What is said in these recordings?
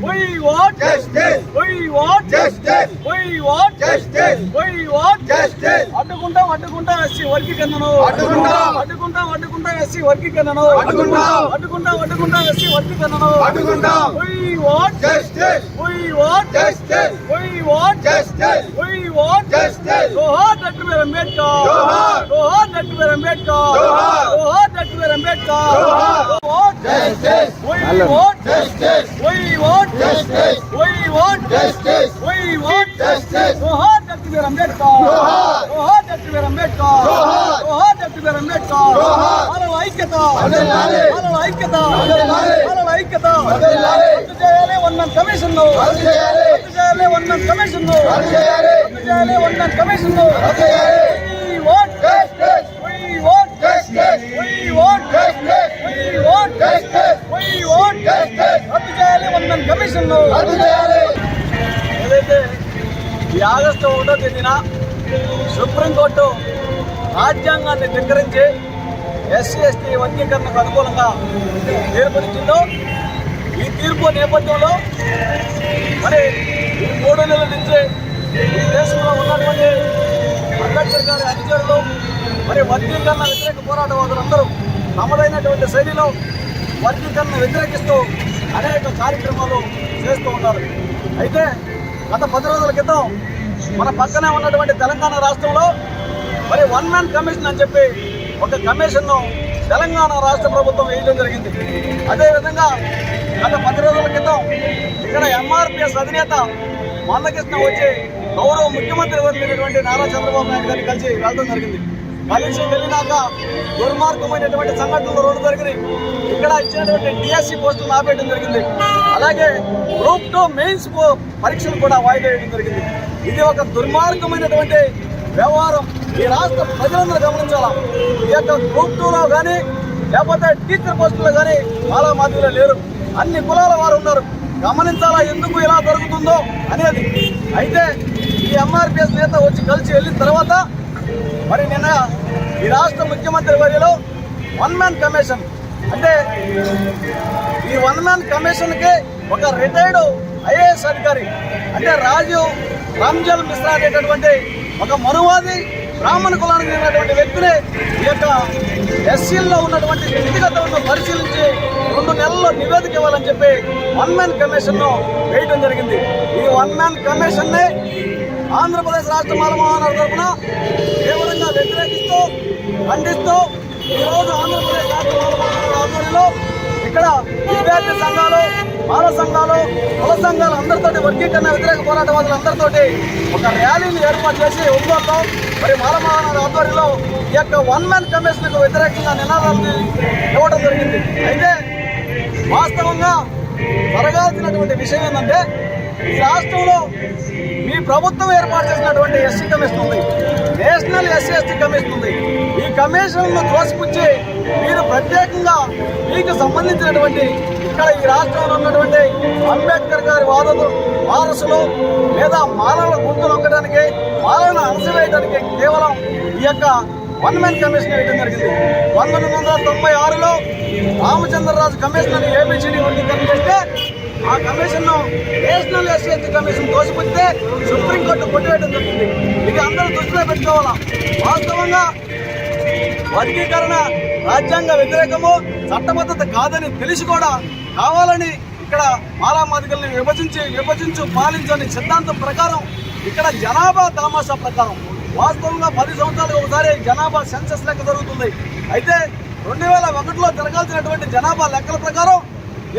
We want justice. We want justice. We want justice. We want justice. అడ్డుకుంటా SC వర్గీకరణను అడ్డుకుంటా SC వర్గీకరణను అడ్డుకుంటా ఎస్సీ వర్గీకరణను We want justice. We want justice. We want justice. We want justice. Johar Dr. Ambedkar. Johar Dr. Ambedkar. Johar Dr. Ambedkar. We want justice. We want justice. We want justice. We want justice. We want justice. Johar Dr. Ambedkar. Johar Dr. Ambedkar. Johar Dr. Ambedkar. మానవ ఐక్యత మానవ ఐక్యత మానవ ఐక్యత రద్దు చేయాలి one commission రద్దు చేయాలి వన్ కమిషన్ రద్దు చేయాలి one commission We want justice. We want justice. We want justice. We want justice. We want justice. రద్దు చేయాలి వన్ కమిషన్ రద్దు చేయాలి. ఏదైతే ఈ ఆగస్టు 1వ తేదీన సుప్రీంకోర్టు రాజ్యాంగాన్ని ధిక్కరించి ఎస్సీ ఎస్టీ వర్గీకరణకు అనుకూలంగా తీర్పునిచ్చిందో ఈ తీర్పు నేపథ్యంలో మరి 3 నెలల నుంచి ఈ దేశంలో ఉన్నటువంటి అంబేద్కర్ గారి అనుచరులు మరి వర్గీకరణ వ్యతిరేక పోరాటవాదులందరూ తమదైనటువంటి శైలిలో వర్గీకరణ వ్యతిరేకిస్తూ అనేక కార్యక్రమాలు చేస్తూ ఉన్నారు. అయితే గత 10 రోజుల క్రితం మన పక్కనే ఉన్నటువంటి తెలంగాణ రాష్ట్రంలో మరి వన్ మ్యాన్ కమిషన్ అని చెప్పి ఒక కమిషన్ను తెలంగాణ రాష్ట్ర ప్రభుత్వం వేయడం జరిగింది. అదేవిధంగా గత 10 రోజుల క్రితం ఇక్కడ ఎంఆర్పిఎస్ అధినేత మందకృష్ణ వచ్చి గౌరవ ముఖ్యమంత్రి వర్గమైనటువంటి నారా చంద్రబాబు నాయుడు గారిని కలిసి వెళ్ళడం జరిగింది. కలిసి వెళ్ళినాక దుర్మార్గమైనటువంటి సంఘటనలు 2 జరిగినాయి. ఇక్కడ ఇచ్చినటువంటి డిఎస్సి పోస్టులను ఆపేయడం జరిగింది. అలాగే గ్రూప్ 2 మెయిన్స్ పరీక్షలు కూడా వాయిదా వేయడం జరిగింది. ఇది ఒక దుర్మార్గమైనటువంటి వ్యవహారం. ఈ రాష్ట్ర ప్రజలందరూ గమనించాలా. ఈ యొక్క గ్రూప్ 2లో కానీ లేకపోతే టీచర్ పోస్టులో కానీ చాలా మందిలో లేరు. అన్ని కులాల వారు ఉన్నారు. గమనించాలా ఎందుకు ఇలా జరుగుతుందో అనేది. అయితే ఈ ఎంఆర్పిఎస్ నేత వచ్చి కలిసి వెళ్ళిన తర్వాత మరి నిన్న ఈ రాష్ట్ర ముఖ్యమంత్రి వర్యలో వన్ మ్యాన్ కమిషన్ అంటే ఈ వన్ మ్యాన్ కమిషన్కి ఒక రిటైర్డ్ ఐఏఎస్ అధికారి అంటే రామ్జల్ మిశ్రా అనేటటువంటి ఒక మనువాది బ్రాహ్మణ కులానికి చెందినటువంటి వ్యక్తిని ఈ యొక్క ఎస్సీల్లో ఉన్నటువంటి స్థితిగతులను పరిశీలించి 2 నెలల్లో నివేదిక ఇవ్వాలని చెప్పి వన్ మ్యాన్ కమిషన్ను వేయడం జరిగింది. ఈ వన్ మ్యాన్ కమిషన్నే ఆంధ్రప్రదేశ్ రాష్ట్ర మాలమహానాడు తరఫున తీవ్రంగా వ్యతిరేకిస్తూ ఖండిస్తూ ఈరోజు ఆంధ్రప్రదేశ్ రాష్ట్ర మాలమహానాడు ఆధ్వర్యంలో ఇక్కడ విద్యార్థి సంఘాలు మాల సంఘాలు కుల సంఘాలు అందరితోటి వర్గీకరణ వ్యతిరేక పోరాటవాదులందరితోటి ఒక ర్యాలీని ఏర్పాటు చేసి ఒంగోలులో మరి మాలమహానాడు ఆధ్వర్యంలో ఈ యొక్క వన్ మ్యాన్ కమిషన్కు వ్యతిరేకంగా నినాదాలను ఇవ్వడం జరిగింది. అయితే వాస్తవంగా జరగాల్సినటువంటి విషయం ఏంటంటే ఈ రాష్ట్రంలో మీ ప్రభుత్వం ఏర్పాటు చేసినటువంటి ఎస్సీ కమిషన్ ఉంది, నేషనల్ ఎస్సీ ఎస్టీ కమిషన్ ఉంది. ఈ కమిషన్ను తోసిపుచ్చి మీరు ప్రత్యేకంగా మీకు సంబంధించినటువంటి ఇక్కడ ఈ రాష్ట్రంలో ఉన్నటువంటి అంబేద్కర్ గారి వారసులు లేదా మాలల గుర్తు నొక్కడానికి మాలను అణచివేయడానికి కేవలం ఈ యొక్క వన్ మ్యాన్ కమిషన్ వేయడం జరిగింది. 1996లో రామచంద్రరాజు కమిషన్ అని ఏబిసిడి వర్గీకరణ చేస్తే ఆ కమిషన్ను నేషనల్ ఎస్సీ ఎస్టీ కమిషన్ తోసిపుచ్చితే సుప్రీంకోర్టు కొట్టివేయడం జరిగింది. ఇది అందరూ దృష్టిలో పెట్టుకోవాలా. వాస్తవంగా వర్గీకరణ రాజ్యాంగ వ్యతిరేకము చట్టబద్ధత కాదని తెలిసి కూడా కావాలని ఇక్కడ మాలామాదిగల్ని విభజించు పాలించని సిద్ధాంతం ప్రకారం ఇక్కడ జనాభా తామాషా ప్రకారం వాస్తవంగా 10 సంవత్సరాలకు ఒకసారి జనాభా సెన్సస్ లెక్క జరుగుతుంది. అయితే 2001లో జరగాల్సినటువంటి జనాభా లెక్కల ప్రకారం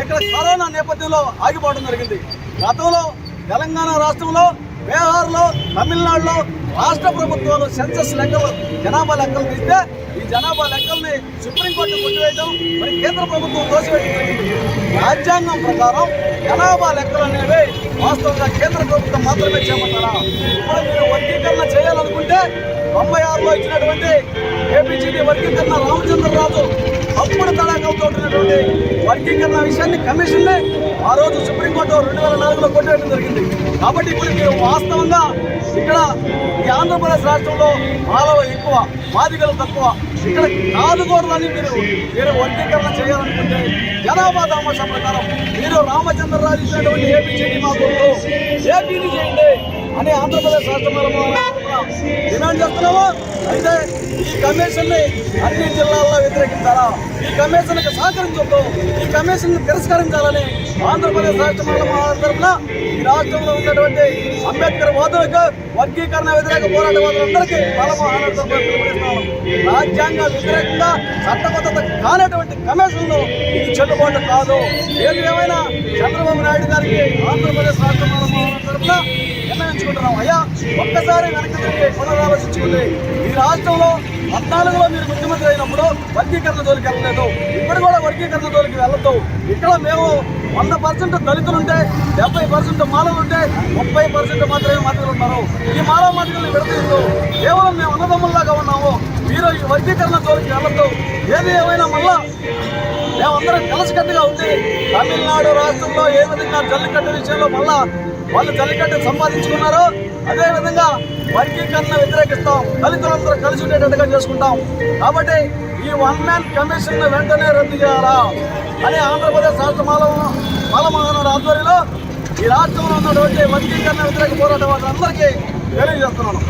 ఇక్కడ కరోనా నేపథ్యంలో ఆగిపోవడం జరిగింది. గతంలో తెలంగాణ రాష్ట్రంలో, బీహార్లో, తమిళనాడులో రాష్ట్ర ప్రభుత్వాలు సెన్సస్ లెక్కలు జనాభా లెక్కలు తీస్తే ఈ జనాభా లెక్కల్ని సుప్రీంకోర్టు కొట్టివేయడం మరి కేంద్ర ప్రభుత్వం తోసివేయడం జరిగింది. రాజ్యాంగం ప్రకారం జనాభా లెక్కలు అనేవి వాస్తవంగా కేంద్ర ప్రభుత్వం మాత్రమే చేపట్టాలా. ఇప్పుడు మీరు వర్గీకరణ చేయాలనుకుంటే 96లో ఇచ్చినటువంటి ఏబిసిడి వర్గీకరణ రామచంద్రరాజు అప్పుడు తడాకవుతున్నటువంటి వర్గీకరణ విషయాన్ని కమిషన్ ఆ రోజు సుప్రీంకోర్టు 2004లో కొట్టేయడం జరిగింది. కాబట్టి ఇప్పుడు మీరు వాస్తవంగా ఇక్కడ ఈ ఆంధ్రప్రదేశ్ రాష్ట్రంలో మాలవ ఎక్కువ, మాదిగలు తక్కువ, ఇక్కడ కాదుకూడదని మీరు వర్గీకరణ చేయాలనుకుంటే జనాభా దామాషా ప్రకారం మీరు రామచంద్రరాజు ఇచ్చినటువంటి ఏపీ చేయండి, మాకు ఏపీని చేయండి అని ఆంధ్రప్రదేశ్ రాష్ట్రంలో డిమాండ్ చేస్తున్నాము. అయితే ఈ కమిషన్ ని అన్ని జిల్లాల్లో వ్యతిరేకించాలా, ఈ కమిషన్ కి సహకరించొద్దు, ఈ కమిషన్ తిరస్కరించాలని ఆంధ్రప్రదేశ్ రాష్ట్ర తరఫున ఈ రాష్ట్రంలో ఉన్నటువంటి అంబేద్కర్ వాదులకు, వర్గీకరణ వ్యతిరేక పోరాటవాదులందరికీ రాజ్యాంగ వ్యతిరేకంగా చట్టబద్ధత కానటువంటి కమిషన్లు ఇది చెల్లుబాటు కాదు. ఏది ఏమైనా చంద్రబాబు నాయుడు గారికి ఆంధ్రప్రదేశ్ రాష్ట్ర తరఫున నిర్ణయించుకుంటున్నాం. అయ్యా, ఒక్కసారి వెనక్కి తిరిగి పునరాలోచించుకుంటే ఈ రాష్ట్రంలో 14లో మీరు ముఖ్యమంత్రి అయినప్పుడు వర్గీకరణ జోలికి వెళ్ళలేదు, ఇప్పుడు కూడా వర్గీకరణ జోలికి వెళ్ళదు. ఇక్కడ మేము 100% దళితులుంటే, 70% మాలలుంటే, 30% మాత్రమే మాదిగలు ఉన్నారు. ఈ మానవ మాదిగల్ని విడతీయద్దు, కేవలం మేము అన్నదమ్ముల్లాగా ఉన్నాము, మీరు ఈ వర్గీకరణ జోలికి వెళ్ళద్దు. ఏది ఏమైనా మళ్ళా మేమందరం కలిసికట్టుగా ఉంది. తమిళనాడు రాష్ట్రంలో ఏ విధంగా జల్లికట్టు విషయంలో మళ్ళా వాళ్ళు జల్లికట్టు సంపాదించుకున్నారో అదేవిధంగా వర్గీకరణ వ్యతిరేకిస్తాం, దళితులందరూ కలిసి ఉండేటట్టుగా చేసుకుంటాం. కాబట్టి ఈ వన్ మ్యాన్ కమిషన్ వెంటనే రద్దు చేయాలా అని ఆంధ్రప్రదేశ్ రాష్ట్ర మాల మహానాడు ఆధ్వర్యంలో ఈ రాష్ట్రంలో ఉన్నటువంటి వర్గీకరణ వ్యతిరేక పోరాట వాళ్ళందరికీ తెలియజేస్తున్నాను.